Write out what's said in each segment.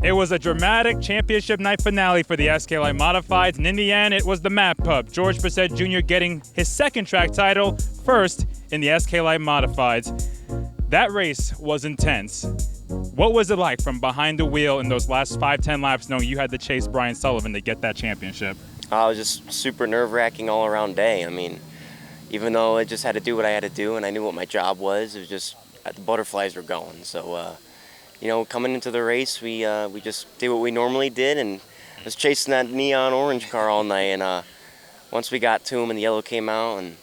It was a dramatic championship night finale for the SKLI Modifieds, and in the end, it was the Map Pup, George Bessette Jr. getting his second track title, first in the SKLI Modifieds. That race was intense. What was it like from behind the wheel in those last 5-10 laps, knowing you had to chase Brian Sullivan to get that championship? It was just super nerve-wracking all around day. I mean, even though I just had to do what I had to do and I knew what my job was, it was just the butterflies were going. So, coming into the race, we just did what we normally did and was chasing that neon orange car all night. And once we got to him and the yellow came out and,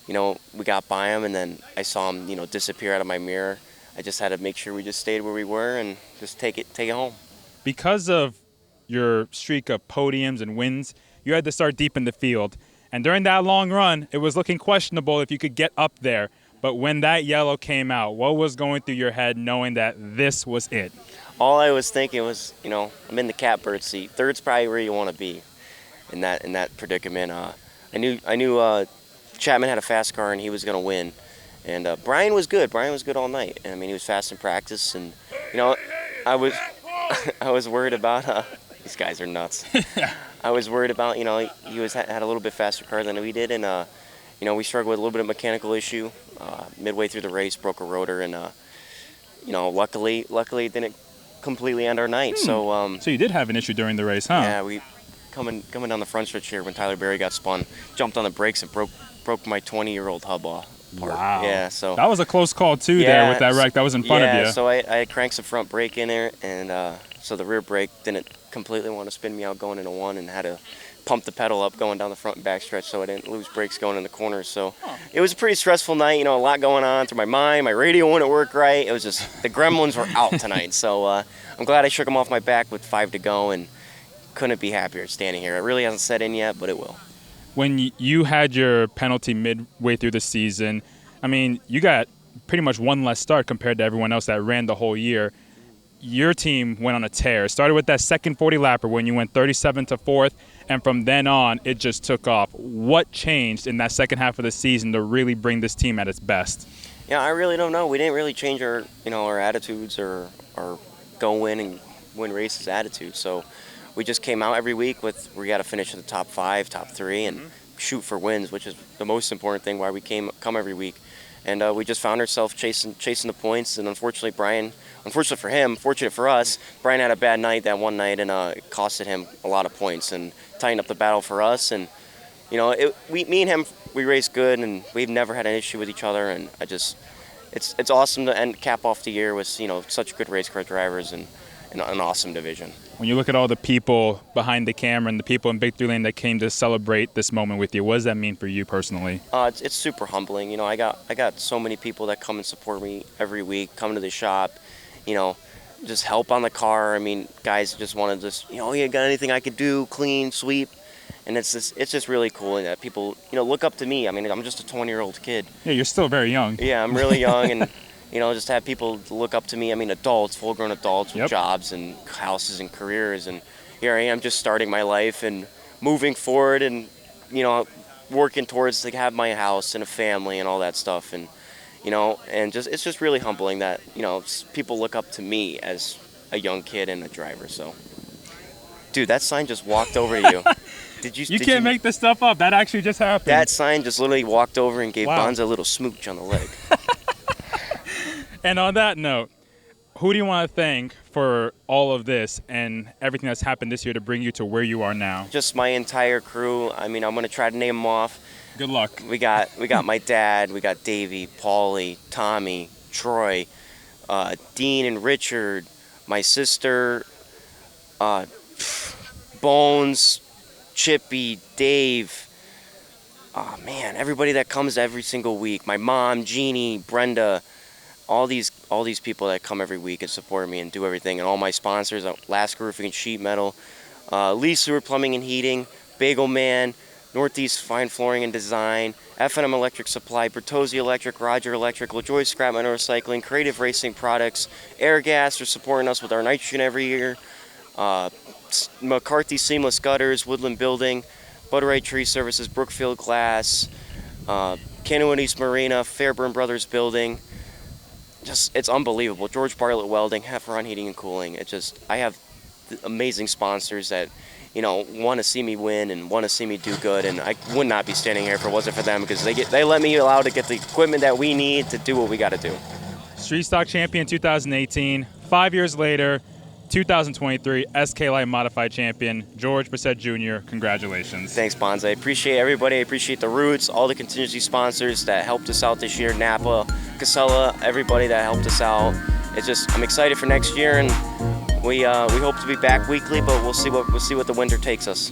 we got by him and then I saw him, disappear out of my mirror. I just had to make sure we just stayed where we were and just take it home. Because of your streak of podiums and wins, you had to start deep in the field. And during that long run, it was looking questionable if you could get up there. But when that yellow came out, what was going through your head knowing that this was it? All I was thinking was, I'm in the catbird seat. Third's probably where you want to be in that predicament. I knew Chapman had a fast car and he was going to win. And Brian was good. Brian was good all night. I mean, he was fast in practice. And, I was worried about these guys are nuts. I was worried about, he had a little bit faster car than we did. And, we struggled with a little bit of mechanical issue. Midway through the race, broke a rotor. And, luckily it didn't completely end our night. So you did have an issue during the race, huh? Yeah, we coming down the front stretch here when Tyler Berry got spun, jumped on the brakes and broke my 20 year-old hub off. Wow. Yeah, so that was a close call too there with that wreck that was in front of you. Yeah, so I cranked the front brake in there, and so the rear brake didn't completely want to spin me out going into one, and had to pump the pedal up going down the front and back stretch so I didn't lose brakes going in the corners. So it was a pretty stressful night. A lot going on through my mind. My radio wouldn't work right. It was just the gremlins were out tonight. So I'm glad I shook them off my back with 5 to go, and couldn't be happier standing here. It really hasn't set in yet, but it will. When you had your penalty midway through the season, I mean, you got pretty much one less start compared to everyone else that ran the whole year. Your team went on a tear. It started with that second 40-lapper when you went 37 to 4th, and from then on, it just took off. What changed in that second half of the season to really bring this team at its best? Yeah, I really don't know. We didn't really change our attitudes or our go win and win races attitude. So we just came out every week with we got to finish in the top 5, top 3, and shoot for wins, which is the most important thing why we come every week. And we just found ourselves chasing the points. And unfortunately for him, fortunate for us, Brian had a bad night that one night, and it costed him a lot of points and tightened up the battle for us. And me and him, we raced good, and we've never had an issue with each other. And it's awesome to cap off the year with such good race car drivers and an awesome division. When you look at all the people behind the camera and the people in Big 3 Lane that came to celebrate this moment with you, what does that mean for you personally? It's super humbling. I got so many people that come and support me every week, come to the shop, just help on the car. I mean, guys just want to just, you got anything I could do, clean, sweep. And it's just really cool that people, look up to me. I mean, I'm just a 20-year-old kid. Yeah, you're still very young. Yeah, I'm really young, and just have people look up to me. I mean, adults, full-grown adults with jobs and houses and careers. And here I am just starting my life and moving forward and, working towards have my house and a family and all that stuff. And, and it's just really humbling that, people look up to me as a young kid and a driver. So, dude, that sign just walked over to you. You can't make this stuff up. That actually just happened. That sign just literally walked over and gave Bonza a little smooch on the leg. And on that note, who do you want to thank for all of this and everything that's happened this year to bring you to where you are now? Just my entire crew. I mean, I'm going to try to name them off. Good luck. We got my dad, we got Davey, Paulie, Tommy, Troy, Dean and Richard, my sister, Bones, Chippy, Dave. Oh man, everybody that comes every single week. My mom, Jeannie, Brenda, all these people that come every week and support me and do everything, and all my sponsors, Alaska Roofing and Sheet Metal, Lee Seward Plumbing and Heating, Bagel Man, Northeast Fine Flooring and Design, F&M Electric Supply, Bertozzi Electric, Roger Electric, LaJoy Scrap Metal Recycling, Creative Racing Products, Airgas are supporting us with our nitrogen every year, McCarthy Seamless Gutters, Woodland Building, Butterite Tree Services, Brookfield Glass, Canoe and East Marina, Fairburn Brothers Building, just it's unbelievable. George Bartlett Welding, Heffron Heating and Cooling. I have amazing sponsors that want to see me win and want to see me do good, and I would not be standing here if it wasn't for them, because they let me allow to get the equipment that we need to do what we got to do. Street Stock Champion 2018. 5 years later, 2023 SK Light Modified Champion George Bessette Jr. Congratulations. Thanks, Bonssa. I appreciate everybody. I appreciate the Roots, all the contingency sponsors that helped us out this year, Napa, Casella, everybody that helped us out. I'm excited for next year, and we hope to be back weekly, but we'll see what the winter takes us.